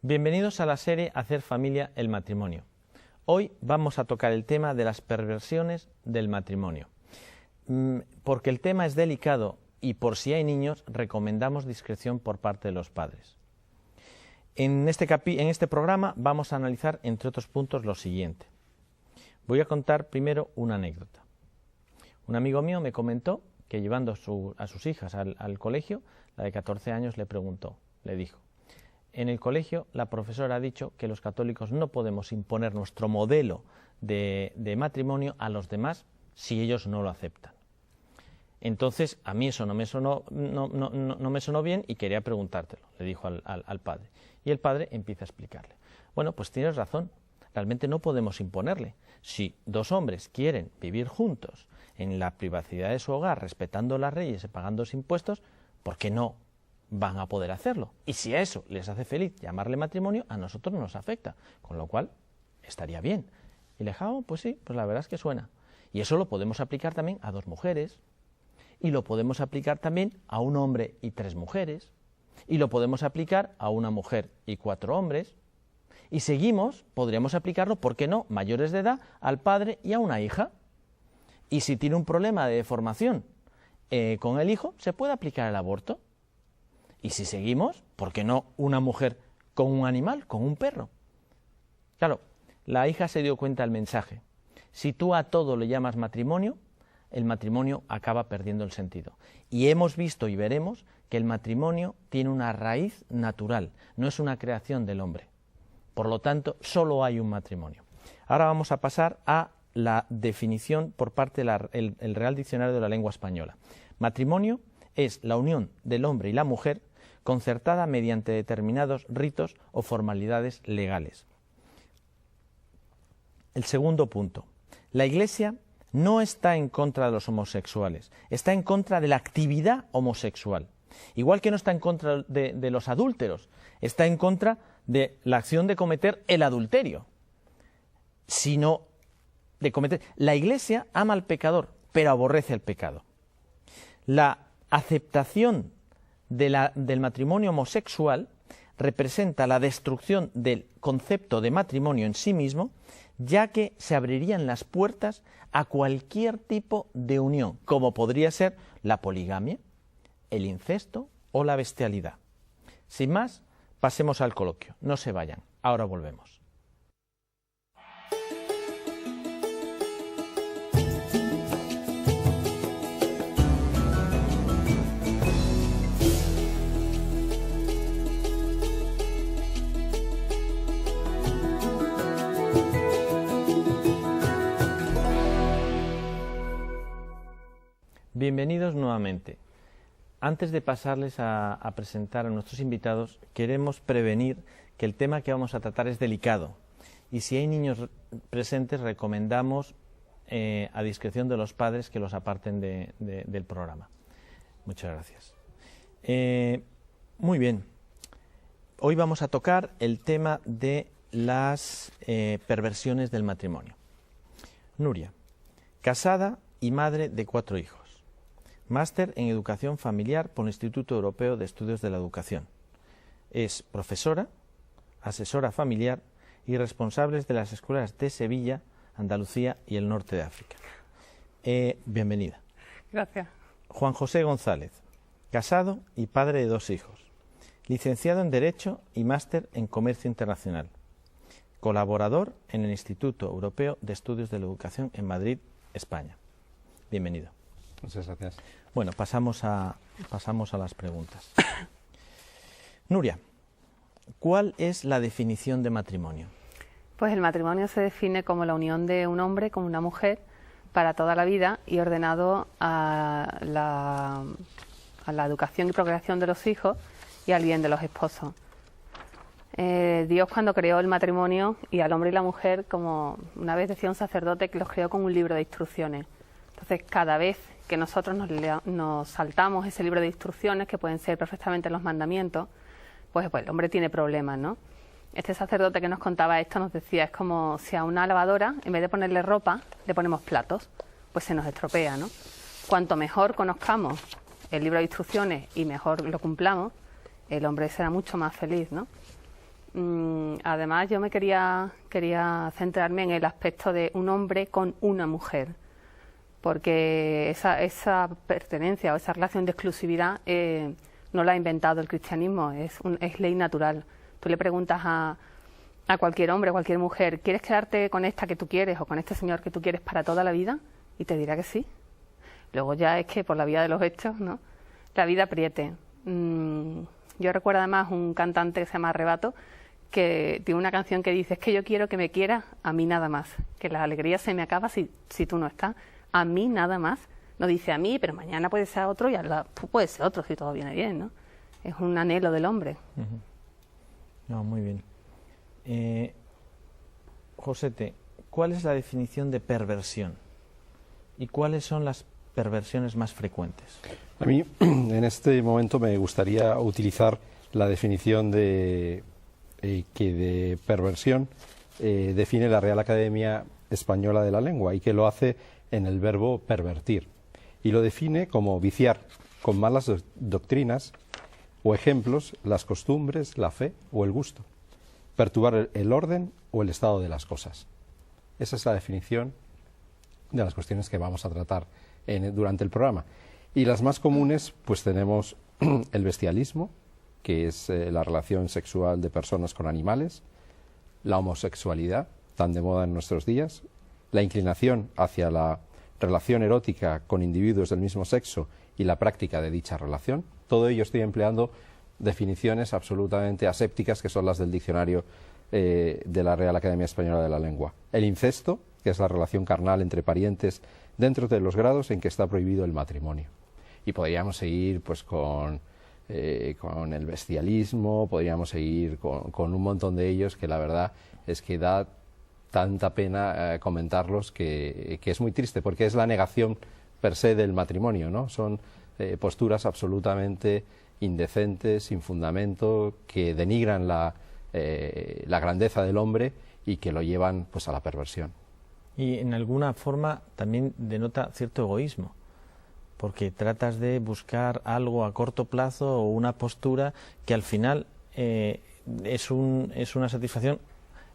Bienvenidos a la serie Hacer familia, el matrimonio. Hoy vamos a tocar el tema de las perversiones del matrimonio. Porque el tema es delicado y por si hay niños recomendamos discreción por parte de los padres. En este programa vamos a analizar, entre otros puntos, lo siguiente. Voy a contar primero una anécdota. Un amigo mío me comentó que llevando a sus hijas al colegio, la de 14 años le dijo: en el colegio la profesora ha dicho que los católicos no podemos imponer nuestro modelo de matrimonio a los demás si ellos no lo aceptan. Entonces, a mí eso no me sonó bien y quería preguntártelo, le dijo al padre. Y el padre empieza a explicarle: bueno, pues tienes razón, realmente no podemos imponerle. Si dos hombres quieren vivir juntos en la privacidad de su hogar, respetando las leyes y pagando los impuestos, ¿por qué no van a poder hacerlo? Y si a eso les hace feliz llamarle matrimonio, a nosotros no nos afecta, con lo cual estaría bien. Y le dijo: pues sí, pues la verdad es que suena. Y eso lo podemos aplicar también a dos mujeres, y lo podemos aplicar también a un hombre y 3 mujeres, y lo podemos aplicar a una mujer y 4 hombres, y seguimos, podríamos aplicarlo, ¿por qué no?, mayores de edad, al padre y a una hija. Y si tiene un problema de deformación con el hijo, se puede aplicar el aborto. Y si seguimos, ¿por qué no una mujer con un animal, con un perro? Claro, la hija se dio cuenta del mensaje. Si tú a todo le llamas matrimonio, el matrimonio acaba perdiendo el sentido. Y hemos visto y veremos que el matrimonio tiene una raíz natural, no es una creación del hombre. Por lo tanto, solo hay un matrimonio. Ahora vamos a pasar a la definición por parte del Real Diccionario de la Lengua Española. Matrimonio es la unión del hombre y la mujer concertada mediante determinados ritos o formalidades legales. El segundo punto. La Iglesia no está en contra de los homosexuales, está en contra de la actividad homosexual. Igual que no está en contra de los adúlteros, está en contra de la acción de cometer el adulterio, sino de cometer. La Iglesia ama al pecador, pero aborrece el pecado. La aceptación del matrimonio homosexual representa la destrucción del concepto de matrimonio en sí mismo, ya que se abrirían las puertas a cualquier tipo de unión, como podría ser la poligamia, el incesto o la bestialidad. Sin más, pasemos al coloquio. No se vayan, ahora volvemos. Bienvenidos nuevamente. Antes de pasarles a presentar a nuestros invitados, queremos prevenir que el tema que vamos a tratar es delicado. Y si hay niños presentes, recomendamos a discreción de los padres que los aparten del programa. Muchas gracias. Muy bien. Hoy vamos a tocar el tema de las perversiones del matrimonio. Nuria, casada y madre de 4 hijos. Máster en Educación Familiar por el Instituto Europeo de Estudios de la Educación. Es profesora, asesora familiar y responsable de las escuelas de Sevilla, Andalucía y el norte de África. Bienvenida. Gracias. Juan José González, casado y padre de 2 hijos. Licenciado en Derecho y máster en Comercio Internacional. Colaborador en el Instituto Europeo de Estudios de la Educación en Madrid, España. Bienvenido. Muchas gracias. Bueno, pasamos a las preguntas. Nuria, ¿cuál es la definición de matrimonio? Pues el matrimonio se define como la unión de un hombre con una mujer para toda la vida y ordenado a la educación y procreación de los hijos y al bien de los esposos. Dios, cuando creó el matrimonio y al hombre y la mujer, como una vez decía un sacerdote, que los creó con un libro de instrucciones. Entonces, cada vez que nosotros nos saltamos ese libro de instrucciones, que pueden ser perfectamente los mandamientos, pues el hombre tiene problemas, ¿no? Este sacerdote que nos contaba esto nos decía, es como si a una lavadora, en vez de ponerle ropa, le ponemos platos, pues se nos estropea, ¿no? Cuanto mejor conozcamos el libro de instrucciones y mejor lo cumplamos, el hombre será mucho más feliz, ¿no? Además, yo me quería centrarme en el aspecto de un hombre con una mujer, porque esa pertenencia o esa relación de exclusividad no la ha inventado el cristianismo, es ley natural. Tú le preguntas a cualquier hombre, a cualquier mujer, ¿quieres quedarte con esta que tú quieres o con este señor que tú quieres para toda la vida? Y te dirá que sí. Luego ya es que por la vía de los hechos, ¿no? La vida apriete. Yo recuerdo además un cantante que se llama Arrebato, que tiene una canción que dice: es que yo quiero que me quieras a mí nada más, que la alegría se me acaba si tú no estás, a mí nada más. No dice a mí, pero mañana puede ser otro y puede ser otro si todo viene bien, ¿no? Es un anhelo del hombre. No, muy bien. Josete, ¿cuál es la definición de perversión? ¿Y cuáles son las perversiones más frecuentes? A mí, en este momento, me gustaría utilizar la definición que de perversión define la Real Academia Española de la Lengua, y que lo hace en el verbo pervertir. Y lo define como viciar con malas doctrinas o ejemplos las costumbres, la fe o el gusto, perturbar el orden o el estado de las cosas. Esa es la definición de las cuestiones que vamos a tratar durante el programa. Y las más comunes, pues tenemos el bestialismo, que es la relación sexual de personas con animales, la homosexualidad, tan de moda en nuestros días, la inclinación hacia la relación erótica con individuos del mismo sexo y la práctica de dicha relación. Todo ello estoy empleando definiciones absolutamente asépticas, que son las del diccionario de la Real Academia Española de la Lengua. El incesto, que es la relación carnal entre parientes dentro de los grados en que está prohibido el matrimonio. Y podríamos seguir pues con el bestialismo, podríamos seguir con un montón de ellos, que la verdad es que da tanta pena comentarlos, que es muy triste, porque es la negación per se del matrimonio, ¿no? Son posturas absolutamente indecentes, sin fundamento, que denigran la grandeza del hombre y que lo llevan pues a la perversión. Y en alguna forma también denota cierto egoísmo, porque tratas de buscar algo a corto plazo o una postura que al final es una satisfacción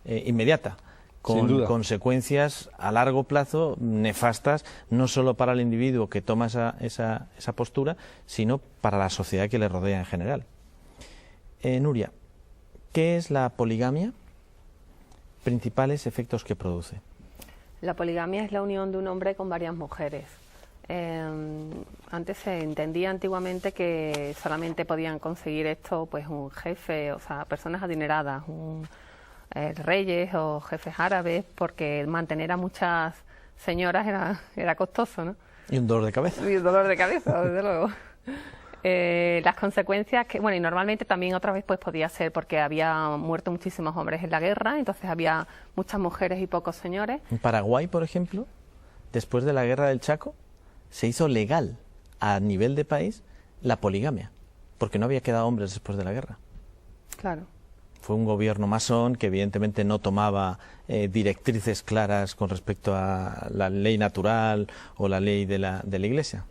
inmediata, con consecuencias a largo plazo nefastas, no solo para el individuo que toma esa postura, sino para la sociedad que le rodea en general. Nuria, ¿qué es la poligamia? Principales efectos que produce. La poligamia es la unión de un hombre con varias mujeres. Antes se entendía antiguamente que solamente podían conseguir esto pues un jefe, o sea, personas adineradas, reyes o jefes árabes, porque mantener a muchas señoras era costoso, ¿no? Y un dolor de cabeza. Y un dolor de cabeza, desde luego. Las consecuencias y normalmente también otra vez pues podía ser porque había muerto muchísimos hombres en la guerra, entonces había muchas mujeres y pocos señores. En Paraguay, por ejemplo, después de la guerra del Chaco, se hizo legal a nivel de país la poligamia, porque no había quedado hombres después de la guerra. Claro. Fue un gobierno masón que evidentemente no tomaba directrices claras con respecto a la ley natural o la ley de la Iglesia.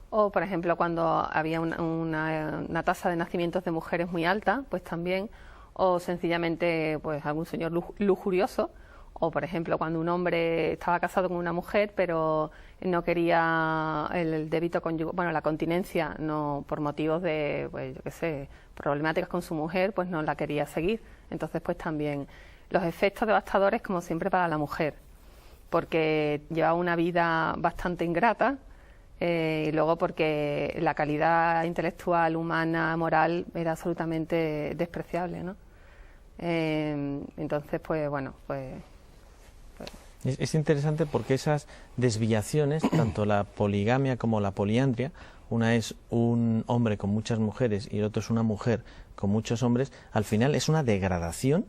O, por ejemplo, cuando había una tasa de nacimientos de mujeres muy alta, pues también, o sencillamente pues algún señor lujurioso, o, por ejemplo, cuando un hombre estaba casado con una mujer, pero no quería el débito conyugal, la continencia, no por motivos de, pues yo qué sé, problemáticas con su mujer, pues no la quería seguir. Entonces, pues también los efectos devastadores, como siempre, para la mujer, porque llevaba una vida bastante ingrata, y luego porque la calidad intelectual, humana, moral era absolutamente despreciable, ¿no? Entonces, pues bueno, Es interesante porque esas desviaciones, tanto la poligamia como la poliandria, una es un hombre con muchas mujeres y el otro es una mujer con muchos hombres, al final es una degradación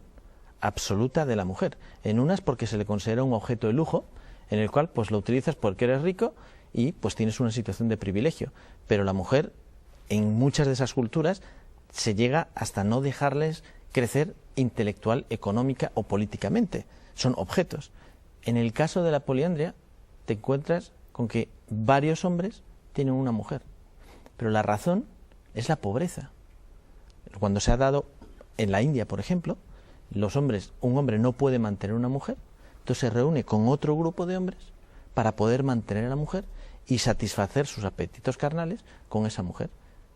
absoluta de la mujer. En unas porque se le considera un objeto de lujo, en el cual pues lo utilizas porque eres rico y pues tienes una situación de privilegio. Pero la mujer, en muchas de esas culturas, se llega hasta no dejarles crecer intelectual, económica o políticamente. Son objetos. En el caso de la poliandria, te encuentras con que varios hombres tienen una mujer. Pero la razón es la pobreza. Cuando se ha dado en la India, por ejemplo, un hombre no puede mantener una mujer, entonces se reúne con otro grupo de hombres para poder mantener a la mujer y satisfacer sus apetitos carnales con esa mujer.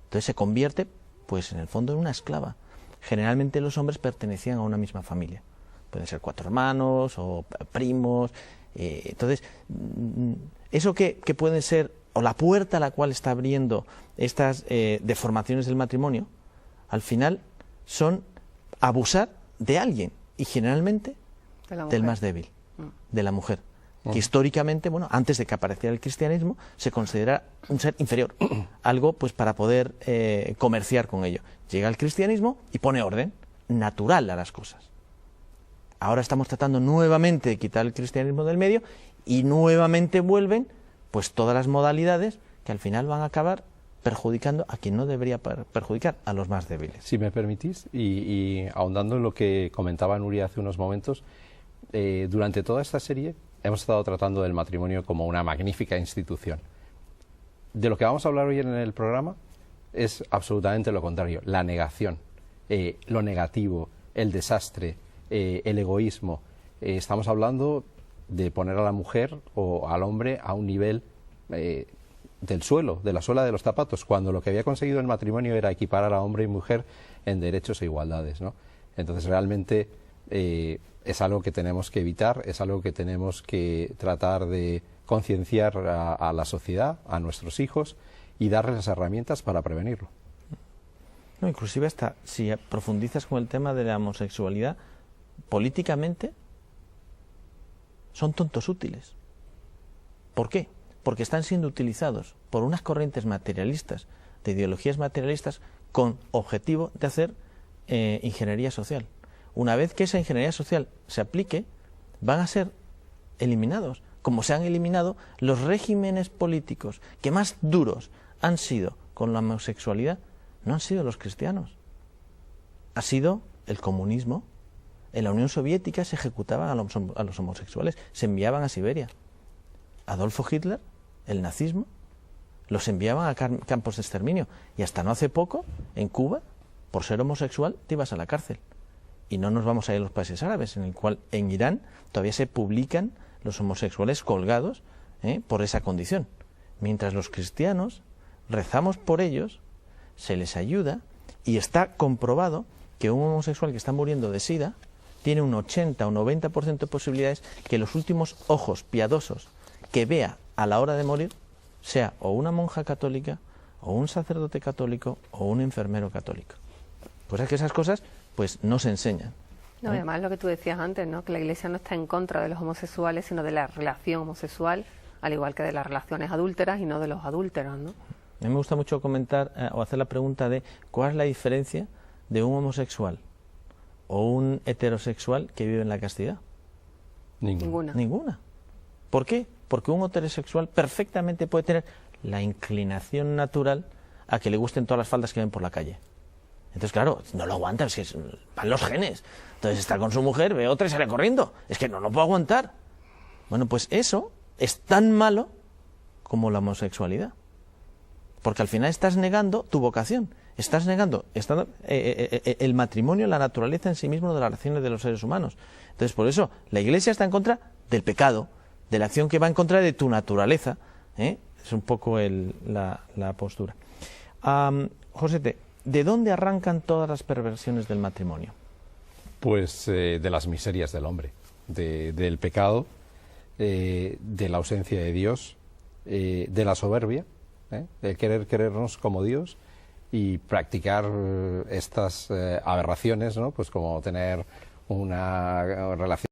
Entonces se convierte, pues en el fondo, en una esclava. Generalmente los hombres pertenecían a una misma familia. Pueden ser 4 hermanos o primos. Entonces, eso que pueden ser, o la puerta a la cual está abriendo estas deformaciones del matrimonio, al final son abusar de alguien, y generalmente del más débil, de la mujer, que históricamente, bueno, antes de que apareciera el cristianismo, se considera un ser inferior, algo pues para poder comerciar con ello. Llega el cristianismo y pone orden natural a las cosas. Ahora estamos tratando nuevamente de quitar el cristianismo del medio y nuevamente vuelven pues todas las modalidades que al final van a acabar perjudicando a quien no debería perjudicar, a los más débiles. Si me permitís, y ahondando en lo que comentaba Nuria hace unos momentos, durante toda esta serie hemos estado tratando del matrimonio como una magnífica institución. De lo que vamos a hablar hoy en el programa es absolutamente lo contrario, la negación, lo negativo, el desastre, el egoísmo. Estamos hablando de poner a la mujer o al hombre a un nivel del suelo, de la suela de los zapatos, cuando lo que había conseguido el matrimonio era equiparar a hombre y mujer en derechos e igualdades, ¿no? Entonces realmente es algo que tenemos que evitar, es algo que tenemos que tratar de concienciar a la sociedad, a nuestros hijos, y darles las herramientas para prevenirlo. No, inclusive hasta si profundizas con el tema de la homosexualidad, políticamente son tontos útiles. ¿Por qué? Porque están siendo utilizados por unas corrientes materialistas, de ideologías materialistas, con objetivo de hacer ingeniería social. Una vez que esa ingeniería social se aplique, van a ser eliminados, como se han eliminado los regímenes políticos que más duros han sido con la homosexualidad. No han sido los cristianos, ha sido el comunismo. En la Unión Soviética se ejecutaban a los homosexuales, se enviaban a Siberia. Adolfo Hitler, el nazismo, los enviaban a campos de exterminio. Y hasta no hace poco, en Cuba, por ser homosexual, te ibas a la cárcel. Y no nos vamos a ir a los países árabes, en el cual en Irán todavía se publican los homosexuales colgados por esa condición. Mientras los cristianos rezamos por ellos, se les ayuda, y está comprobado que un homosexual que está muriendo de SIDA tiene un 80 o 90% de posibilidades que los últimos ojos piadosos que vea a la hora de morir sea o una monja católica, o un sacerdote católico, o un enfermero católico. Pues es que esas cosas pues no se enseñan. No, además lo que tú decías antes, ¿no? Que la Iglesia no está en contra de los homosexuales, sino de la relación homosexual, al igual que de las relaciones adúlteras y no de los adúlteros, ¿no? A mí me gusta mucho comentar o hacer la pregunta de cuál es la diferencia de un homosexual o un heterosexual que vive en la castidad. Ninguna. ¿Por qué? Porque un heterosexual perfectamente puede tener la inclinación natural a que le gusten todas las faldas que ven por la calle. Entonces, claro, no lo aguanta, es que van los genes. Entonces está con su mujer, ve otra y sale corriendo. Es que no puedo aguantar. Bueno, pues eso es tan malo como la homosexualidad. Porque al final estás negando tu vocación. Estás negando el matrimonio, la naturaleza en sí mismo de las relaciones de los seres humanos. Entonces, por eso, la Iglesia está en contra del pecado, de la acción que va en contra de tu naturaleza. Es un poco la postura. Josete, ¿de dónde arrancan todas las perversiones del matrimonio? Pues de las miserias del hombre, del pecado, de la ausencia de Dios, de la soberbia, de querernos como Dios y practicar estas aberraciones, ¿no? Pues como tener una relación